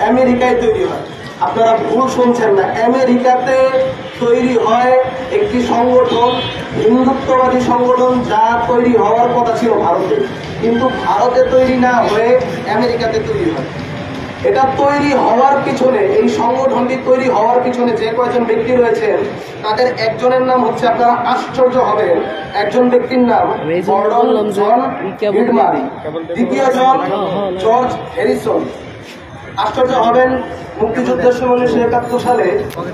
আমেরিকায় তৈরি হয়। আপনারা ভুল শুনছেন না, আমেরিকাতে তৈরি হয় একটি সংগঠন, হিন্দুত্ববাদী সংগঠন, যা তৈরি হওয়ার কথা ছিল ভারতে, কিন্তু ভারতে তৈরি না হয়ে আমেরিকাতে তৈরি হয়। এটা তৈরি হওয়ার পিছনে, এই সংগঠনটি তৈরি হওয়ার পিছনে যে কয়েকজন ব্যক্তি রয়েছেন তাদের একজনের নাম হচ্ছে, আপনারা আশ্চর্য হবেন, একজন ব্যক্তির নাম গর্ডন জন হিডমারি, দ্বিতীয় জন জর্জ হ্যারিসন। আশ্চর্য হবেন, মুক্তিযুদ্ধের সময় 1971 সালে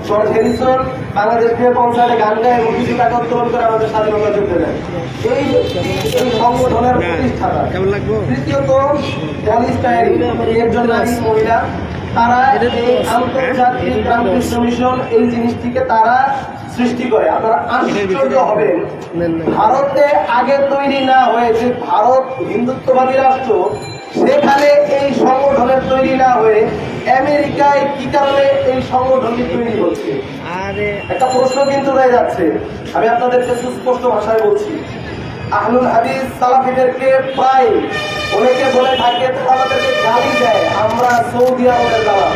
জর্জ হ্যারিসন বাংলাদেশ থেকে কনসার্টে গান গায় এবং কিছু টাকা উত্তোলন করে আমাদের স্বাধীনতা যুদ্ধে দেয়। এই সংগঠনের প্রতিষ্ঠাতা। তৃতীয়ত পলিস টায়ারি, একজন নারী মহিলা, তারা এই আন্তর্জাতিক রামকৃষ্ণ মিশন এই জিনিসটিকে তারা সৃষ্টি করে। আপনারা আশ্চর্য হবেন, ভারতে আগে তৈরি না হয়েছে, ভারত হিন্দুত্ববাদী রাষ্ট্র, সেখানে এই সংগঠনের তৈরি না হয়ে আমেরিকায় কি কারণে এই সংগঠনটি তৈরি হচ্ছে? একটা প্রশ্ন কিন্তু রয়ে যাচ্ছে। আমি আপনাদেরকে সুস্পষ্ট ভাষায় বলছি, আহলুল হাদিস সালাফিদেরকে প্রায় অনেকে বলে থাকে, তারা আমাদেরকে গালি দেয় আমরা সৌদি আরবের দালাল,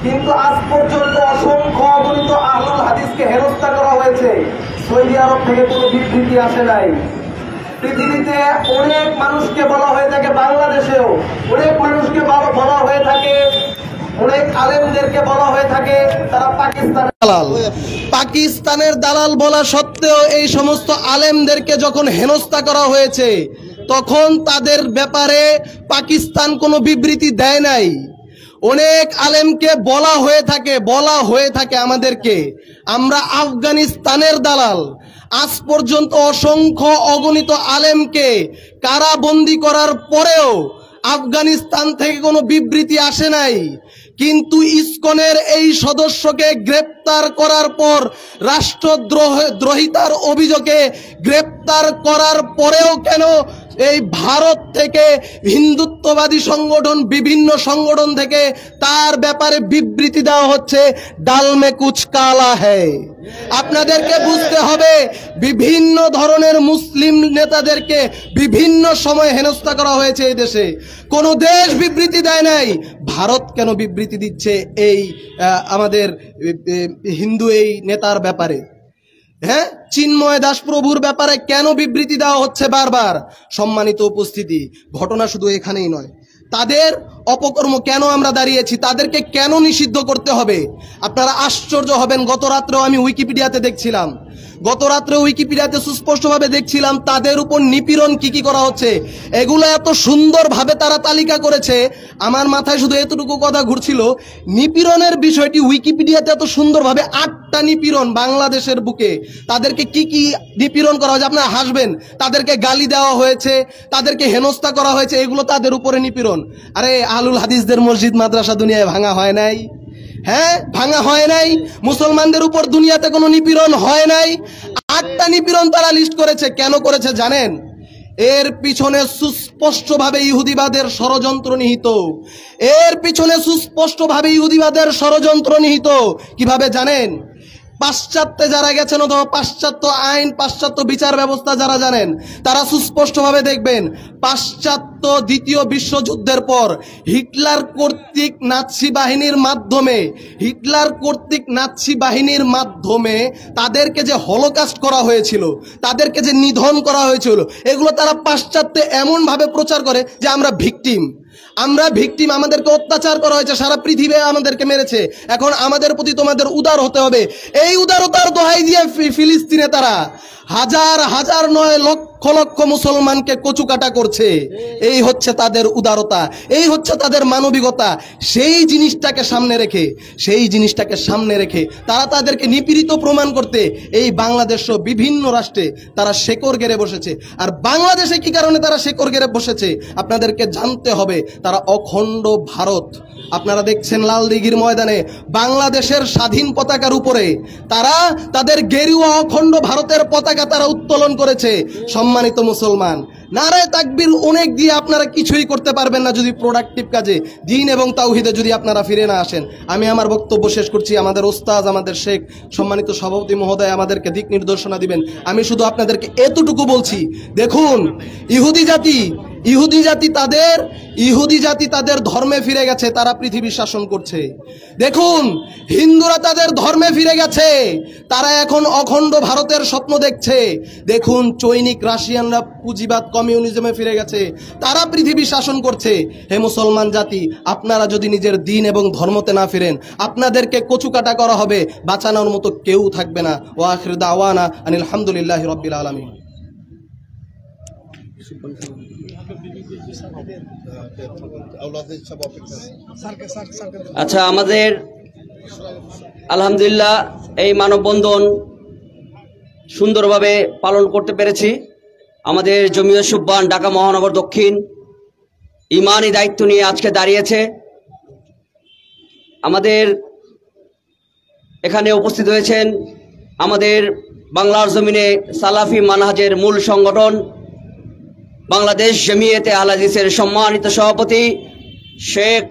কিন্তু আজ পর্যন্ত অসংখ্য অগণিত আহলুল হাদিসকে হেনস্থা করা হয়েছে, সৌদি আরব থেকে কোনো বিবৃতি আসে নাই। পৃথিবীতে অনেক মানুষকে বলা হয়ে থাকে, বাংলাদেশেও অনেক মানুষকে বলা হয়ে থাকে, অনেক আলেমদেরকে বলা হয়ে থাকে তারা পাকিস্তানের দালাল। পাকিস্তানের দালাল বলা সত্ত্বেও এই সমস্ত আলেমদেরকে যখন হেনস্থা করা হয়েছে, তখন তাদের ব্যাপারে পাকিস্তান কোনো বিবৃতি দেয় নাই। অনেক আলেমকে বলা হয়ে থাকে আমাদেরকে আমরা আফগানিস্তানের দালাল। আজ পর্যন্ত অসংখ্য অগণিত আলেমকে কারাবন্দী করার পরেও আফগানিস্তান থেকে কোনো বিবৃতি আসে নাই, কিন্তু ইসকনের এই সদস্যকে গ্রেপ্তার করার পর, রাষ্ট্রদ্রোহিতার অভিযোগে গ্রেপ্তার করার পরেও কেন এই ভারত থেকে হিন্দুত্ববাদী সংগঠন, বিভিন্ন সংগঠন থেকে তার ব্যাপারে বিবৃতি দেওয়া হচ্ছে? ডাল মে কুছ কালা হ্যায়। আপনাদেরকে বুঝতে হবে, বিভিন্ন ধরনের মুসলিম নেতাদেরকে বিভিন্ন সময় হেনস্থা করা হয়েছে এই দেশে, কোন দেশ বিবৃতি দেয় নাই। ভারত কেন বিবৃতি দিচ্ছে এই আমাদের হিন্দু এই নেতার ব্যাপারে? হ্যাঁ, চিন্ময় দাস প্রভুর ব্যাপারে কেন বিবৃতি দেওয়া হচ্ছে বারবার? সম্মানিত উপস্থিতি, ঘটনা শুধু এখানেই নয়, তাদের অপকর্ম কেন আমরা দাঁড়িয়েছি, তাদেরকে কেন নিষিদ্ধ করতে হবে? আপনারা আশ্চর্য হবেন, গত রাত্রেও আমি উইকিপিডিয়াতে সুস্পষ্টভাবে দেখছিলাম তাদের উপর নিপীড়ন কি করা হচ্ছে। এগুলো এত সুন্দরভাবে তারা তালিকা করেছে, আমার মাথায় শুধু এতটুকু কথা ঘুরছিল, নিপীড়নের বিষয়টি উইকিপিডিয়াতে এত সুন্দরভাবে 8টা নিপীড়ন বাংলাদেশের বুকে, তাদেরকে কি নিপীড়ন করা হয়েছে আপনারা হাসবেন। তাদেরকে গালি দেওয়া হয়েছে, তাদেরকে হেনস্থা করা হয়েছে, এগুলো তাদের উপরে নিপীড়ন। আরে আহলুল হাদিসদের মসজিদ মাদ্রাসা দুনিয়ায় ভাঙা হয় নাই? হ্যাঁ, ভাঙা হয় নাই? মুসলমানদের উপর দুনিয়াতে কোনো নিপীড়ন হয় নাই? 8টা নিপীড়ন তারা লিস্ট করেছে। কেন করেছে জানেন? এর পিছনে সুস্পষ্টভাবে ইহুদিবাদের ষড়যন্ত্র নিহিত। কিভাবে জানেন? পাশ্চাত্যে যারা গেছেন অথবা পাশ্চাত্য আইন, পাশ্চাত্য বিচার ব্যবস্থা যারা জানেন, তারা সুস্পষ্টভাবে দেখবেন, পাশ্চাত্য দ্বিতীয় বিশ্বযুদ্ধের পর হিটলার কর্তৃক নাৎসি বাহিনীর মাধ্যমে তাদেরকে যে হলোকাস্ট করা হয়েছিল, তাদেরকে যে নিধন করা হয়েছিল, এগুলো তারা পাশ্চাত্যে এমনভাবে প্রচার করে যে আমরা ভিকটিম, আমাদেরকে অত্যাচার করা হয়েছে, সারা পৃথিবী আমাদেরকে মেরেছে, এখন আমাদের প্রতি তোমাদের উদার হতে হবে। এই উদারতার দোহাই দিয়ে ফিলিস্তিনে তারা হাজার হাজার নয় লক্ষ লক্ষ মুসলমানকে কচুকাটা করছে। এই হচ্ছে তাদের উদারতা, এই হচ্ছে তাদের মানবিকতা। সেই জিনিসটাকে সামনে রেখে তারা তাদেরকে নিপীড়িত প্রমাণ করতে এই বাংলাদেশ বিভিন্ন রাষ্ট্রে তারা শেকড় গেড়ে বসেছে। আর বাংলাদেশে কি কারণে তারা শেকড় গেড়ে বসেছে আপনাদেরকে জানতে হবে। তারা অখণ্ড ভারত, আপনারা দেখছেন লালদিঘির ময়দানে বাংলাদেশের স্বাধীন পতাকার উপরে তারা তাদের গেরুয়া অখণ্ড ভারতের পতাকা তারা উত্তোলন করেছে। সম্মানিত মুসলমান, নারায়ে তাকবীর অনেক দিয়ে আপনারা কিছুই করতে পারবেন না যদি প্রোডাক্টিভ কাজে, দ্বীন এবং তাওহীদে যদি আপনারা ফিরে না আসেন। আমি আমার বক্তব্য শেষ করছি। আমাদের ওস্তাদ, আমাদের শেখ, সম্মানিত সভাপতি মহোদয় আমাদেরকে দিক নির্দেশনা দিবেন। আমি শুধু আপনাদেরকে এতটুকু বলছি, দেখুন, ইহুদি জাতি ইহুদি জাতি তাদের ধর্মে ফিরে গেছে, তারা পৃথিবী শাসন করছে। দেখুন, হিন্দুরা তাদের ধর্মে ফিরে গেছে, তারা এখন অখণ্ড ভারতের স্বপ্ন দেখছে। দেখুন, চৈনিক রাশিয়ানরা পুঁজিবাদ কমিউনিজমে ফিরে গেছে, তারা পৃথিবী শাসন করছে। হে মুসলমান জাতি, আপনারা যদি নিজের দিন এবং ধর্মতে না ফিরেন, আপনাদেরকে কচুকাটা করা হবে, বাঁচানোর মতো কেউ থাকবে না। ওয়া আখিরু দাওয়ানা আনিল হামদুলিল্লাহি রাব্বিল আলামিন। আচ্ছা, আমাদের আলহামদুলিল্লাহ এই মানববন্ধন সুন্দরভাবে পালন করতে পেরেছি। আমাদের জমিয়ত সুবহান ঢাকা মহানগর দক্ষিণ ইমানি দায়িত্ব নিয়ে আজকে দাঁড়িয়েছে। আমাদের এখানে উপস্থিত হয়েছেন আমাদের বাংলার জমিনে সালাফি মানহাজের মূল সংগঠন বাংলাদেশ জমিয়তে আহলে হাদিসের সম্মানিত সভাপতি শেখ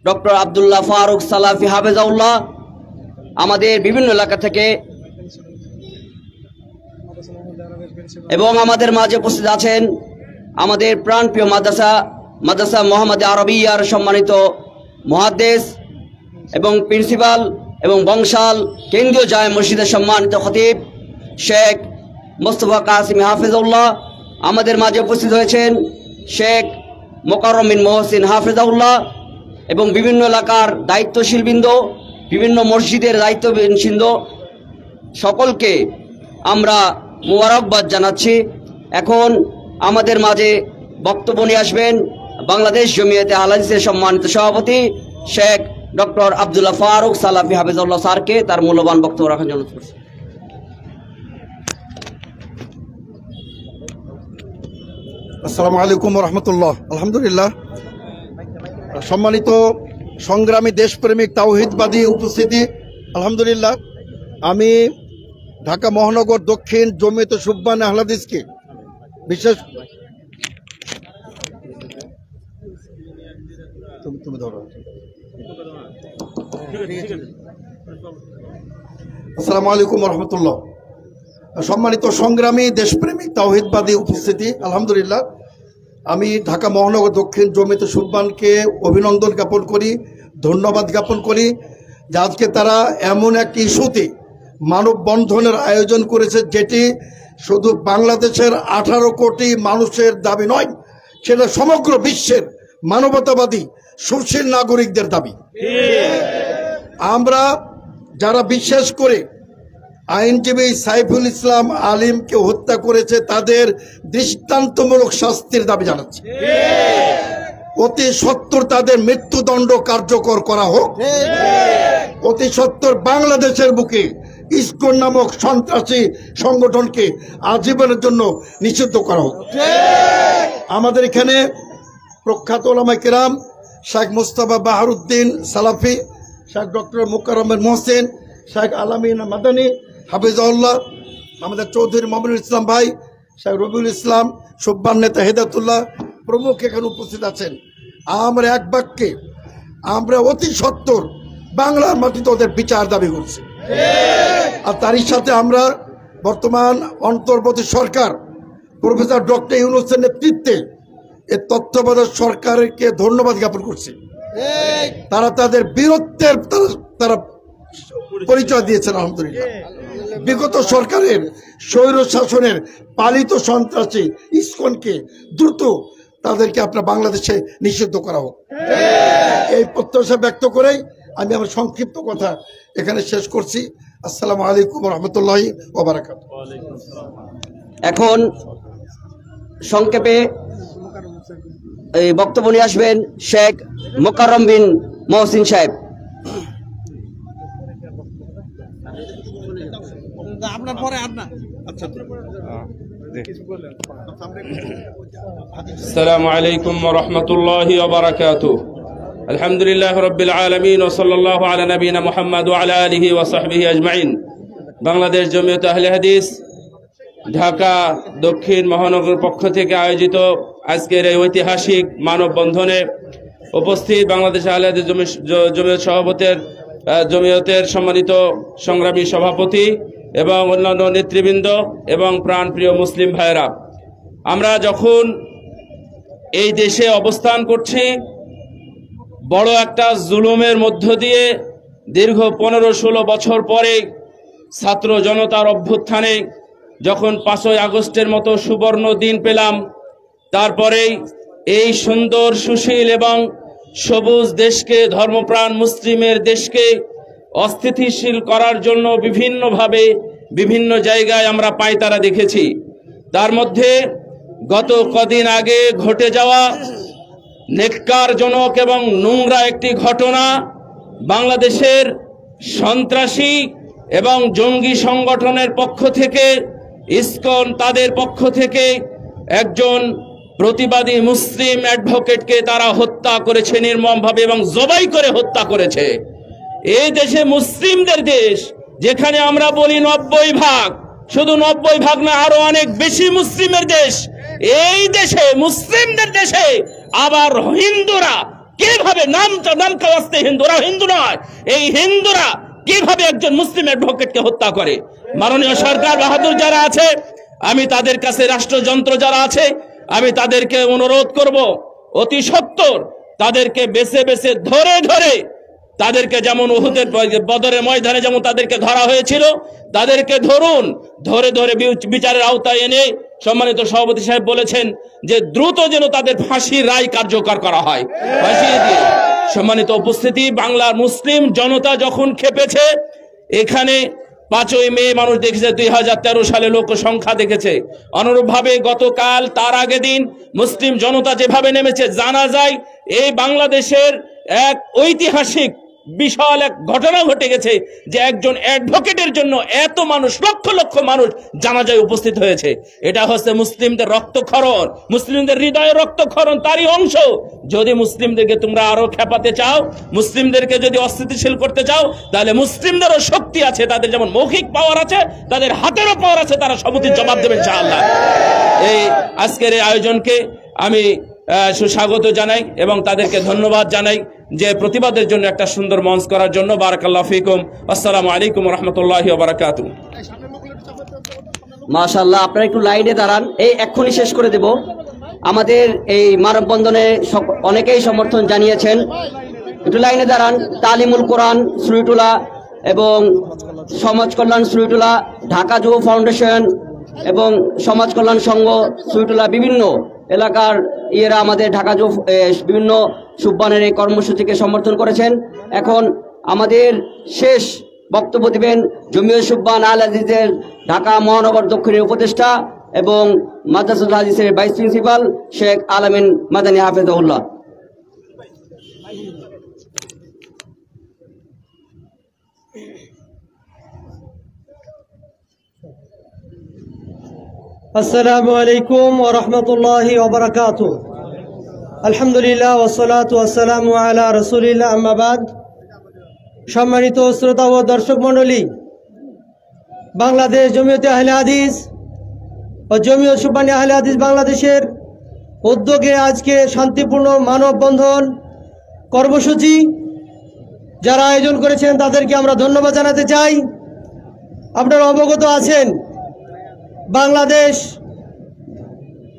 ডক্টর আব্দুল্লাহ ফারুক সালাফি হাফেজাউল্লাহ, আমাদের বিভিন্ন এলাকা থেকে এবং আমাদের মাঝে উপস্থিত আছেন আমাদের প্রাণপ্রিয় মাদ্রাসা মোহাম্মদ আরবিয়ার সম্মানিত মুহাদ্দিস এবং প্রিন্সিপাল এবং বংশাল কেন্দ্রীয় জামে মসজিদের সম্মানিত খতিব শেখ মোস্তফা কাসিম হাফেজাউল্লাহ। আমাদের মাঝে উপস্থিত হয়েছেন শেখ মোকাররম বিন মহসিন হাফেজাউল্লাহ এবং বিভিন্ন এলাকার দায়িত্বশীলবৃন্দ, বিভিন্ন মসজিদের দায়িত্বশীলবৃন্দ, সকলকে আমরা মুবারকবাদ জানাচ্ছি। এখন আমাদের মাঝে বক্তব্য নিয়ে আসবেন বাংলাদেশ জমিয়তে আহলে হাদিসের সম্মানিত সভাপতি শেখ ডক্টর আব্দুল্লাহ ফারুক সালাফি হাফেজাউল্লাহ স্যারকে তার মূল্যবান বক্তব্য রাখার জন্য। আসসালামু আলাইকুম রহমতুল্লাহ। আলহামদুলিল্লাহ, সম্মানিত সংগ্রামী দেশপ্রেমিক তাওহিদবাদী উপস্থিতি, আলহামদুলিল্লাহ আমি ঢাকা মহানগর দক্ষিণ জমিয়ত সুবহান আহলে হাদিসকে বিশেষ আসসালামু আলাইকুম রহমতুল্লাহ। সম্মানিত সংগ্রামী দেশপ্রেমিক তাওহিদবাদী উপস্থিতি, আলহামদুলিল্লাহ আমি ঢাকা মহানগর দক্ষিণ জমিয়ত সুবহানকে অভিনন্দন জ্ঞাপন করি, ধন্যবাদ জ্ঞাপন করি যে আজকে তারা এমন এক ইস্যুতে মানববন্ধনের আয়োজন করেছে যেটি শুধু বাংলাদেশের 18 কোটি মানুষের দাবি নয়, সেটা সমগ্র বিশ্বের মানবতাবাদী সুশীল নাগরিকদের দাবি। আমরা যারা বিশ্বাস করে আইনজীবী সাইফুল ইসলাম আলিমকে হত্যা করেছে তাদের দৃষ্টান্তমূলক শাস্তির দাবি জানাচ্ছি। অতি সত্বর তাদের মৃত্যুদণ্ড কার্যকর করা হোক। অতি সত্বর বাংলাদেশের বুকে ইসকন নামক সন্ত্রাসী সংগঠনকে আজীবনের জন্য নিষিদ্ধ করা হোক। আমাদের এখানে প্রখ্যাত ওলামায়ে কেরাম শেখ মুস্তাফা বাহারউদ্দিন সালাফি, শেখ ডক্টর মোকাররম মোহসিন, শেখ আলামিন মাদানী হাফিজাহুল্লাহ, আমাদের চৌধুরী মামুনুল ইসলাম ভাই, শেখ রবিউল ইসলাম, সুবহান নেতা হেদায়েতুল্লাহ প্রমুখ এখানে উপস্থিত আছেন। আমরা এক বাক্যে আমরা অতি সত্বর বাংলার মাটিতে ওদের বিচার দাবি করছি। আর তারই সাথে আমরা বর্তমান অন্তর্বর্তী সরকার প্রফেসর ডক্টর ইউনূসের নেতৃত্বে এই তত্ত্বাবধায়ক সরকারকে ধন্যবাদ জ্ঞাপন করছি। তারা তাদের বীরত্বের তারা পরিচয় দিয়েছেন। আলহামদুলিল্লাহ, বিগত সরকারের স্বৈর শাসনের পালিত সন্ত্রাসী ইসকনকে দ্রুত তাদেরকে আপনার বাংলাদেশে নিষিদ্ধ করা হোক, এই প্রত্যাশা ব্যক্ত করেই আমি আমার সংক্ষিপ্ত কথা এখানে শেষ করছি। আসসালামু আলাইকুম রহমতুল্লাহি ওয়া বারাকাতুহু। এখন সংক্ষেপে এই বক্তব্য নিয়ে আসবেন শেখ মোকাররম বিন মহসিন সাহেব। আসসালামু আলাইকুম ওয়া রাহমাতুল্লাহি ওয়া বারাকাতুহু। আলহামদুলিল্লাহ রাব্বিল আলামিন ওয়া সাল্লাল্লাহু আলা নবিয়িনা মুহাম্মদ ওয়া আলা আলিহি ওয়া সাহবিহি আজমাইন। বাংলাদেশ জমিয়ত আহলে হাদিস ঢাকা দক্ষিণ মহানগর পক্ষ থেকে আয়োজিত আজকের এই ঐতিহাসিক মানববন্ধনে উপস্থিত বাংলাদেশ আহলে হাদিস জমিয়ত জমিয়তের সম্মানিত সংগ্রামী সভাপতি এবং অন্যান্য নেতৃবৃন্দ এবং প্রাণপ্রিয় মুসলিম ভাইয়েরা, আমরা যখন এই দেশে অবস্থান করছি বড় একটা জুলুমের মধ্য দিয়ে। দীর্ঘ 15-16 বছর পরে ছাত্র জনতার অভ্যুত্থানে যখন 5ই আগস্টের মতো সুবর্ণ দিন পেলাম, তারপরেই এই সুন্দর সুশীল এবং সবুজ দেশকে, ধর্মপ্রাণ মুসলিমের দেশকে অস্থিতিশীল করার জন্য বিভিন্নভাবে বিভিন্ন জায়গায় আমরা পায়তারা দেখেছি। তার মধ্যে গত কদিন আগে ঘটে যাওয়া নেককারজনক এবং নোংরা একটি ঘটনা, বাংলাদেশের সন্ত্রাসী এবং জঙ্গি সংগঠনের পক্ষ থেকে, ইসকন তাদের পক্ষ থেকে একজন প্রতিবাদী মুসলিম অ্যাডভোকেটকে তারা হত্যা করেছে নির্মমভাবে এবং জবাই করে হত্যা করেছে। এই দেশে মুসলিমদের দেশ, যেখানে আমরা বলি 90 ভাগ, শুধু 90 ভাগ না, আরো অনেক বেশি মুসলিমের দেশ। এই দেশে মুসলিমদের দেশে আবার হিন্দুরা কিভাবে নামকা আসতে, হিন্দুরা হিন্দু নয়, এই হিন্দুরা কিভাবে একজন মুসলিম অ্যাডভোকেটকে হত্যা করে। মাননীয় সরকার বাহাদুর যারা আছে, আমি তাদের কাছে, রাষ্ট্রযন্ত্র যারা আছে, আমি তাদেরকে অনুরোধ করব অতি সত্বর তাদেরকে বেছে বেছে ধরে ধরে, তাদেরকে যেমন উহুদের বদরের ময়দানে যেমন তাদেরকে ধরা হয়েছিল, তাদেরকে ধরুন, ধরে ধরে বিচারের আওতায় এনে, সম্মানিত সভাপতি সাহেব বলেছেন যে দ্রুত যেন তাদের ফাঁসির রায় কার্যকর করা হয়, ফাঁসি দিয়ে। সম্মানিত উপস্থিতি, বাংলার মুসলিম জনতা যখন খেপেছে, এখানে 5ই মে মানুষ দেখেছে, 2013 সালে লোক সংখ্যা দেখেছে। অনুরূপভাবে গতকাল তার আগের দিন মুসলিম জনতা যেভাবে নেমেছে, জানা যায় এই বাংলাদেশের এক ঐতিহাসিক বিশাল এক ঘটনা ঘটে গেছে যে একজন অ্যাডভোকেটের জন্য এত মানুষ, লক্ষ লক্ষ মানুষ জানাজায় উপস্থিত হয়েছে। এটা হচ্ছে মুসলিমদের রক্তক্ষরণ, মুসলিমদের হৃদয়ে রক্তক্ষরণ, তারই অংশ। যদি মুসলিমদেরকে তোমরা আরো খেপাতে চাও, মুসলিমদেরকে যদি অস্থিতিশীল করতে চাও, তাহলে মুসলিমদেরও শক্তি আছে, তাদের যেমন মৌখিক পাওয়ার আছে, তাদের হাতেরও পাওয়ার আছে, তারা সমুচিত জবাব দেবে ইনশাআল্লাহ। এই আজকের এই আয়োজনকে আমি সুস্বাগত জানাই এবং তাদেরকে ধন্যবাদ জানাই যে প্রতিবাদের জন্য একটা সুন্দর মঞ্চ করার জন্য। বারাকাল্লাহু ফিকুম। আসসালামু আলাইকুম ওয়া রাহমাতুল্লাহি ওয়া বারাকাতুহু। মাশাআল্লাহ, আপনারা একটু লাইনে দাঁড়ান, এই এক্ষুনি শেষ করে দেব। আমাদের এই মানববন্ধনে অনেকেই সমর্থন জানিয়েছেন, একটু লাইনে দাঁড়ান। তালিমুল কোরআন সুরিটুলা এবং সমাজ কল্যাণ সুরিটুলা, ঢাকা যুব ফাউন্ডেশন এবং সমাজ কল্যাণ সংঘ সুরিটুলা, বিভিন্ন এলাকার ইয়েরা আমাদের ঢাকা যুব বিভিন্ন সুব্বানের এই কর্মসূচিকে সমর্থন করেছেন। এখন আমাদের শেষ বক্তব্য দিবেন জমিয়ত সুব্বান আল আজিজের ঢাকা মহানগর দক্ষিণের উপদেষ্টা এবং মাদ্রাসাতুল হাদিসের ভাইস প্রিন্সিপাল শেখ আলামিন মাদানী হাফেজাহুল্লাহ। আসসালামু আলাইকুম ওয়া রাহমাতুল্লাহি ওয়া বারাকাতুহু। আলহামদুলিল্লাহ ওয়াসসালাতু ওয়াসসালামু আলা রাসূলিল্লাহ, আম্মা বাদ। সম্মানিত শ্রোতা ও দর্শক মণ্ডলী, বাংলাদেশ জমিয়তে আহলে হাদিস ও জমিয়ত সুব্বান আহলে হাদিস বাংলাদেশের উদ্যোগে আজকে শান্তিপূর্ণ মানববন্ধন কর্মসূচি যারা আয়োজন করেছেন তাদেরকে আমরা ধন্যবাদ জানাতে চাই। আপনারা অবগত আছেন, বাংলাদেশ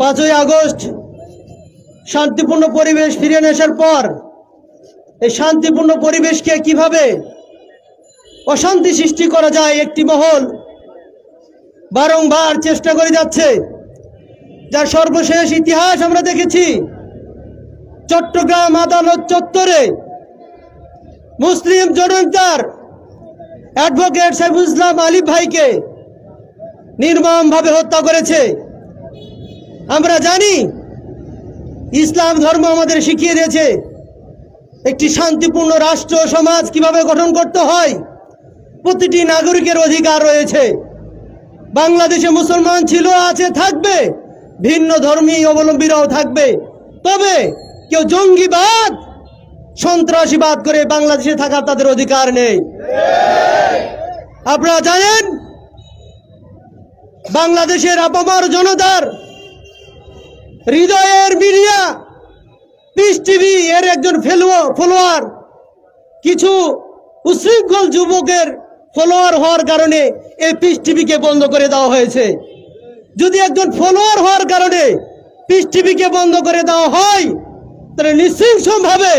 5ই আগস্ট শান্তিপূর্ণ পরিবেশ ফিরে আসার পর এই শান্তিপূর্ণ পরিবেশকে কিভাবে অশান্তি সৃষ্টি করা যায়, একটি মহল বারংবার চেষ্টা করে যাচ্ছে, যার সর্বশেষ ইতিহাস আমরা দেখেছি। চট্টগ্রাম আদালত চত্বরে মুসলিম জনতার অ্যাডভোকেট সাইফুল ইসলাম আলিফ ভাইকে নির্মমভাবে হত্যা করেছে। আমরা জানি ইসলাম ধর্ম আমাদের শিখিয়ে দিয়েছে একটি শান্তিপূর্ণ রাষ্ট্র সমাজ কিভাবে গঠন করতে হয়। প্রতিটি নাগরিকের অধিকার রয়েছে। বাংলাদেশে মুসলমান ছিল, আছে, থাকবে, ভিন্ন ধর্মী অবলম্বীরাও থাকবে। তবে কেউ জঙ্গিবাদ, সন্ত্রাসীবাদ করে বাংলাদেশে থাকার তাদের অধিকার নেই। আপনারা জানেন, বাংলাদেশের আপামর জনতার হৃদয়ের মিডিয়া পিস টিভি এর একজন ফলোয়ার, কিছু উশৃঙ্খল যুবকের ফলোয়ার হওয়ার কারণে এই পিস টিভিকে বন্ধ করে দেওয়া হয়েছে। যদি একজন ফলোয়ার হওয়ার কারণে পিস টিভিকে বন্ধ করে দেওয়া হয়, তাহলে নিঃশংসভাবে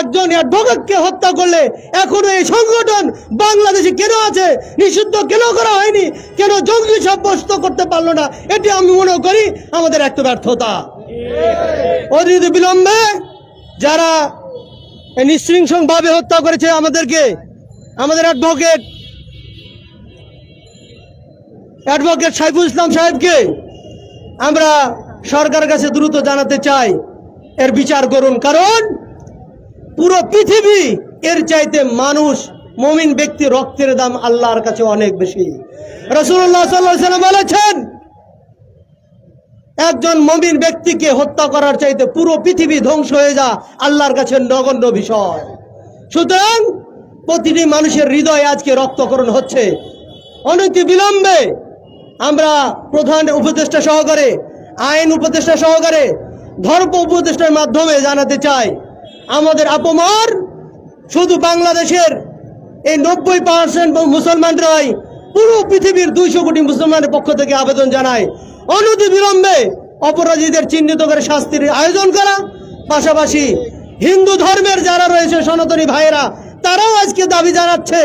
একজন অ্যাডভোকেটকে হত্যা করলে এখনো এই সংগঠন বাংলাদেশে কেন আছে, নিষিদ্ধ কেন করা হয়নি, কেন জঙ্গি সাব্যস্ত করতে পারলো না, এটি আমি মনে করি আমাদের একটা ব্যর্থতা। অনতি বিলম্বে যারা নৃশংসভাবে হত্যা করেছে আমাদের অ্যাডভোকেট সাইফুল ইসলাম সাহেবকে আমরা সরকারের কাছে দ্রুত জানাতে চাই এর বিচার করুন। কারণ পুরো পৃথিবী এর চাইতে মানুষ মুমিন ব্যক্তি রক্তের দাম আল্লাহর কাছে অনেক বেশি। রাসূলুল্লাহ সাল্লাল্লাহু আলাইহি ওয়াসাল্লাম বলেছেন, একজন মুমিন ব্যক্তিকে হত্যা করার চাইতে পুরো পৃথিবী ধ্বংস হয়ে যা আল্লাহর কাছে নগণ্য বিষয়। সুতরাং প্রতিটি মানুষের হৃদয়ে আজকে রক্তক্ষরণ হচ্ছে। অনতি বিলম্বে আমরা প্রধান উপদেষ্টা সহকারে, আইন উপদেষ্টা সহকারে, ধর্ম উপদেষ্টার মাধ্যমে জানাতে চাই, আমাদের আপমার শুধু বাংলাদেশের এই 90% মুসলমান নয়, পুরো পৃথিবীর 200 কোটি মুসলমানের পক্ষ থেকে আবেদন জানায় অনতি বিলম্বে অপরাধীদের চিহ্নিত করে শাস্তির আয়োজন করা। পাশাপাশি হিন্দু ধর্মের যারা রয়েছে সনাতনী ভাইয়েরা, তারাও আজকে দাবি জানাচ্ছে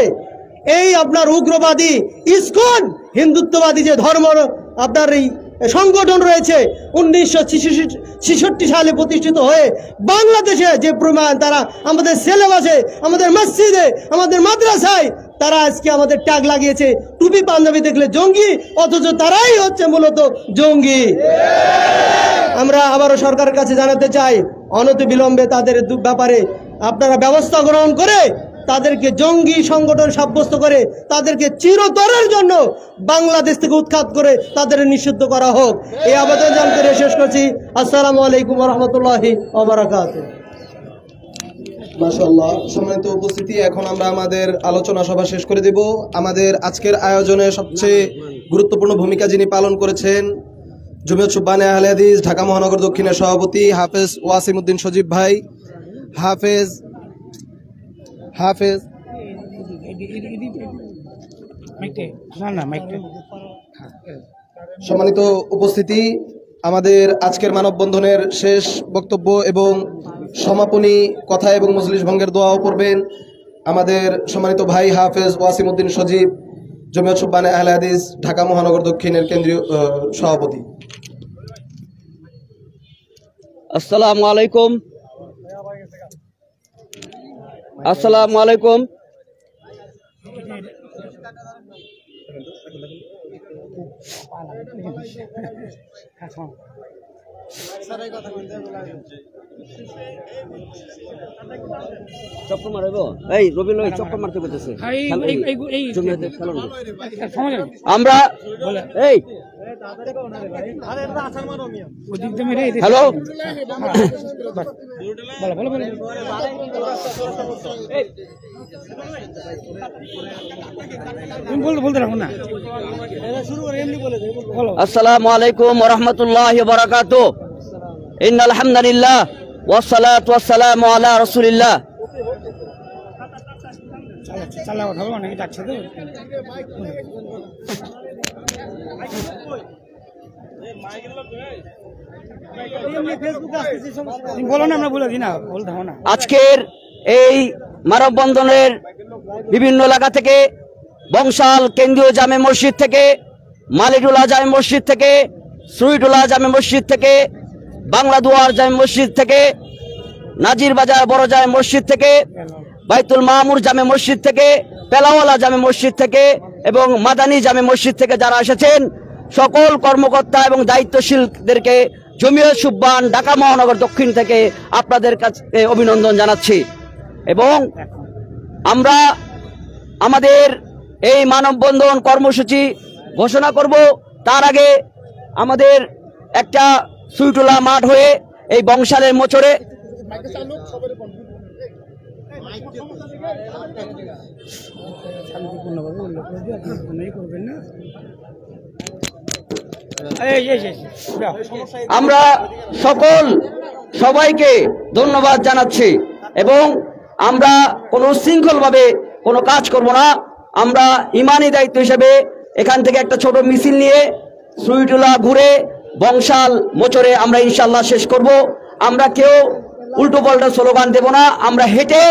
এই আপনার উগ্রবাদী ইসকন হিন্দুত্ববাদী যে ধর্ম আপনার এই সংগঠন রয়েছে 1966 সালে প্রতিষ্ঠিত হয়ে বাংলাদেশে যে প্রমাণ তারা আমাদের সিলেবাসে, আমাদের মসজিদে, আমাদের মাদ্রাসায় তারা আজকে আমাদের ট্যাগ লাগিয়েছে, টুপি পাঞ্জাবি দেখলে জঙ্গি, অথচ তারাই হচ্ছে মূলত জঙ্গি। আমরা আবারও সরকারের কাছে জানাতে চাই অনতি বিলম্বে তাদের ব্যাপারে আপনারা ব্যবস্থা গ্রহণ করে তাদেরকে জঙ্গি সংগঠন সাব্যস্ত করে তাদেরকে চিরতরের জন্য বাংলাদেশ থেকে উৎখাত করে তাদের নিষিদ্ধ করা হোক। এই আবেদন জানিয়ে শেষ করছি। আসসালামু আলাইকুম ওয়া রাহমাতুল্লাহি ওয়া বারাকাতুহু। মাশাআল্লাহ, সম্মানিত উপস্থিতি, এখন আমরা আমাদের আলোচনা সভা শেষ করে দেব। আমাদের আজকের আয়োজনে সবচেয়ে গুরুত্বপূর্ণ ভূমিকা যিনি পালন করেছেন, জমিয়ত সুবহানে আহলে হাদিস ঢাকা মহানগর দক্ষিণের সভাপতি হাফেজ ওয়াসিম উদ্দিন সজীব ভাই, সম্মানিত উপস্থিতি, আমাদের আজকের মানববন্ধনের শেষ বক্তব্য এবং সমাপনী কথা এবং মজলিস ভঙ্গের দোয়াও করবেন আমাদের সম্মানিত ভাই হাফেজ ওয়াসিম উদ্দিন সজীব, জমিয়ত সুবহানে আহলে হাদিস ঢাকা মহানগর দক্ষিণের কেন্দ্রীয় সভাপতি। আসসালামু আলাইকুম। আসসালামু আলাইকুম। চক্কর মারবো, এই রবিল চক্কর মারতে বলতেছে। আমরা এই হ্যালো, আসসালামু আলাইকুম ওয়া রাহমাতুল্লাহি ওয়া বারাকাতুহু। ইন্নাল হামদালিল্লাহ ওয়াস সালাতু ওয়াস সালামু আলা রাসূলিল্লাহ। আজকের এই মানববন্ধনের বিভিন্ন এলাকা থেকে, বংশাল কেন্দ্রীয় জামে মসজিদ থেকে, মালিডুল্লাহ জামে মসজিদ থেকে, সুইডুল্লাহ জামে মসজিদ থেকে, বাংলা দুয়ার জামে মসজিদ থেকে, নাজির বাজার বড় জামে মসজিদ থেকে, বাইতুল মামুর জামে মসজিদ থেকে, পেলাওয়ালা জামে মসজিদ থেকে এবং মাদানী জামে মসজিদ থেকে যারা এসেছেন, সকল কর্মকর্তা এবং দায়িত্বশীলদেরকে জমিয়ত সুবহান ঢাকা মহানগর দক্ষিণ থেকে আপনাদের কাছে অভিনন্দন জানাচ্ছি। এবং আমরা আমাদের এই মানববন্ধন কর্মসূচি ঘোষণা করব, তার আগে আমাদের একটা সুইটুলা মাঠ হয়ে এই বংশালের মোচরে আমরা সবাইকে ধন্যবাদ জানাচ্ছি এবং আমরা কোনো উচ্ছৃঙ্খলভাবে কোনো কাজ করব না। আমরা ইমানি দায়িত্ব হিসেবে এখান থেকে একটা ছোট মিছিল নিয়ে সুইটুলা ঘুরে বংশাল মোচরে আমরা ইনশাল্লাহ শেষ করব। আমরা কেউ উল্টো পাল্টা স্লোগান দেব না, আমরা হেঁটে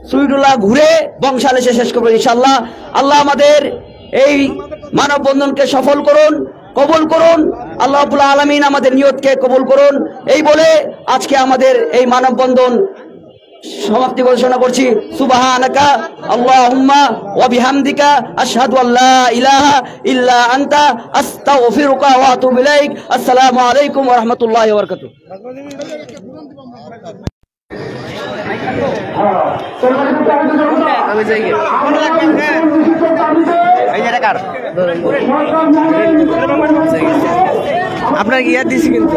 সুইডুলা ঘুরে বংশাল এসে শেষ করবো ইনশাল্লাহ। আল্লাহ আমাদের এই মানববন্ধনকে সফল করুন, কবুল করুন। আল্লাহ রাব্বুল আলামিন আমাদের নিয়তকে কবুল করুন। এই বলে আজকে আমাদের এই মানববন্ধন সমাপ্তি ঘোষণা করছি। সুবহানাকা আল্লাহুম্মা ওয়া বিহামদিকা আশহাদু আল্লা ইলাহা ইল্লা আনতা আস্তাগফিরুকা ওয়া আতুবু ইলাইক। আসসালামু আলাইকুম ওয়া রাহমাতুল্লাহি ওয়া বারাকাতুহু। আপনার ইয়ার দিছি কিন্তু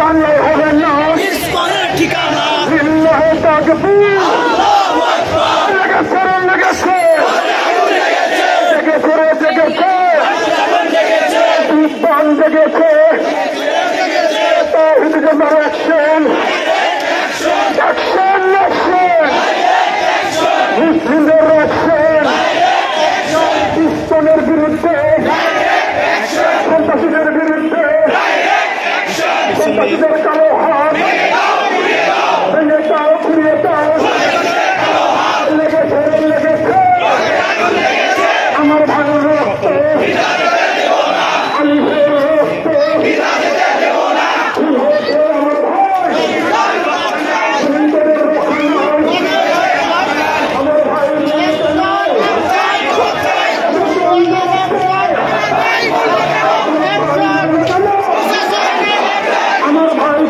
বাংলায় হবে না ঠিকানা জেগেছে, বিজ্ঞান জেগেছে, তাওহীদ জন্য অ্যাকশন, অ্যাকশন, অ্যাকশন, মুসলিমদের অ্যাকশন, ইসলামের বিরুদ্ধে, সন্ত্রাসীদের বিরুদ্ধে, সন্ত্রাসীদের কালো হাত ভেঙে দাও, ঘুরিয়ে দাও, লেগেছে, লেগেছে আমার ভাইয়ের রক্ত, আলিফের রক্ত, কি হয়েছে আমার ভাই, শহীদদের রক্ষা নয়, আমার ভাইয়ের রক্ত নয়, আমার ভাই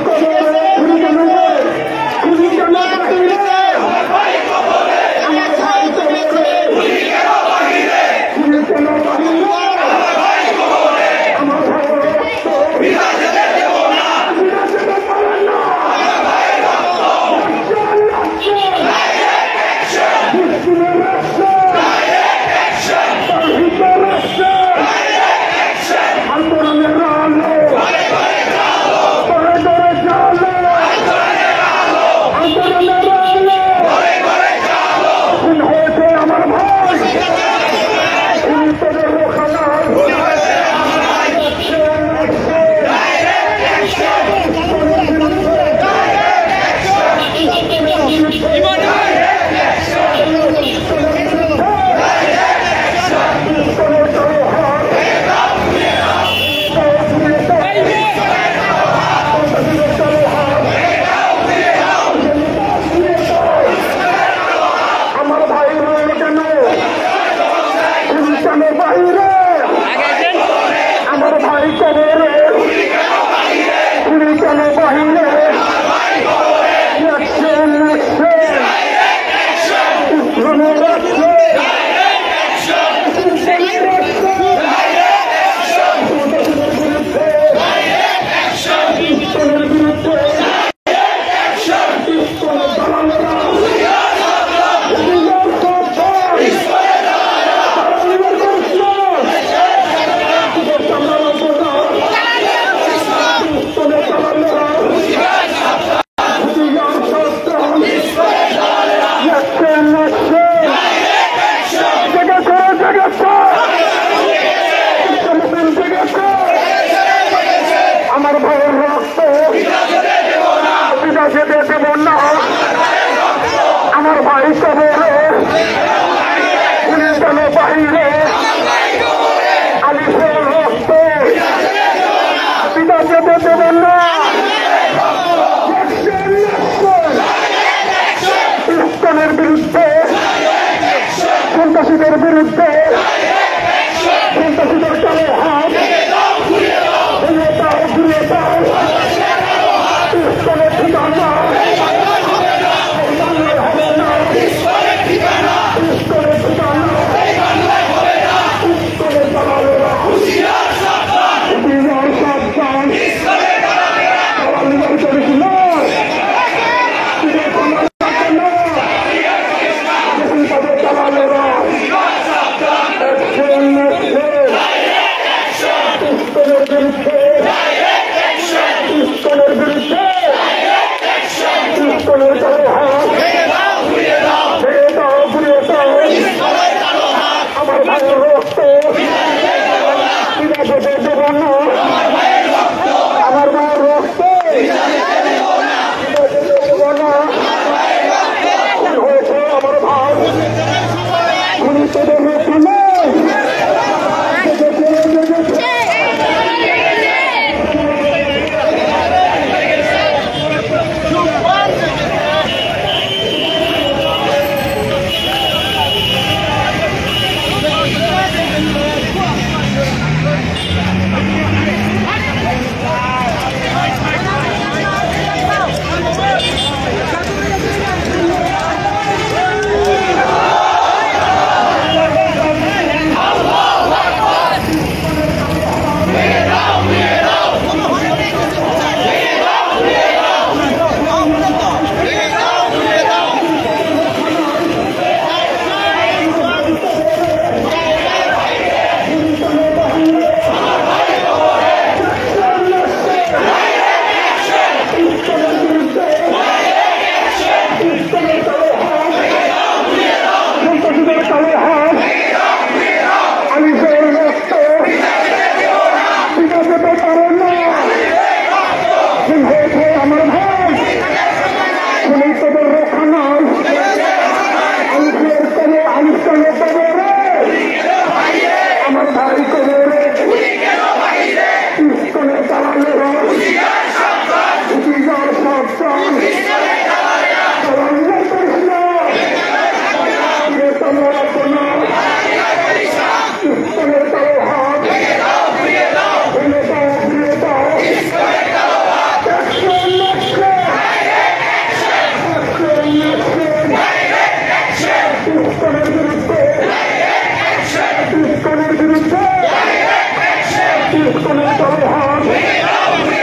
পাকিস্তানের তলে হাত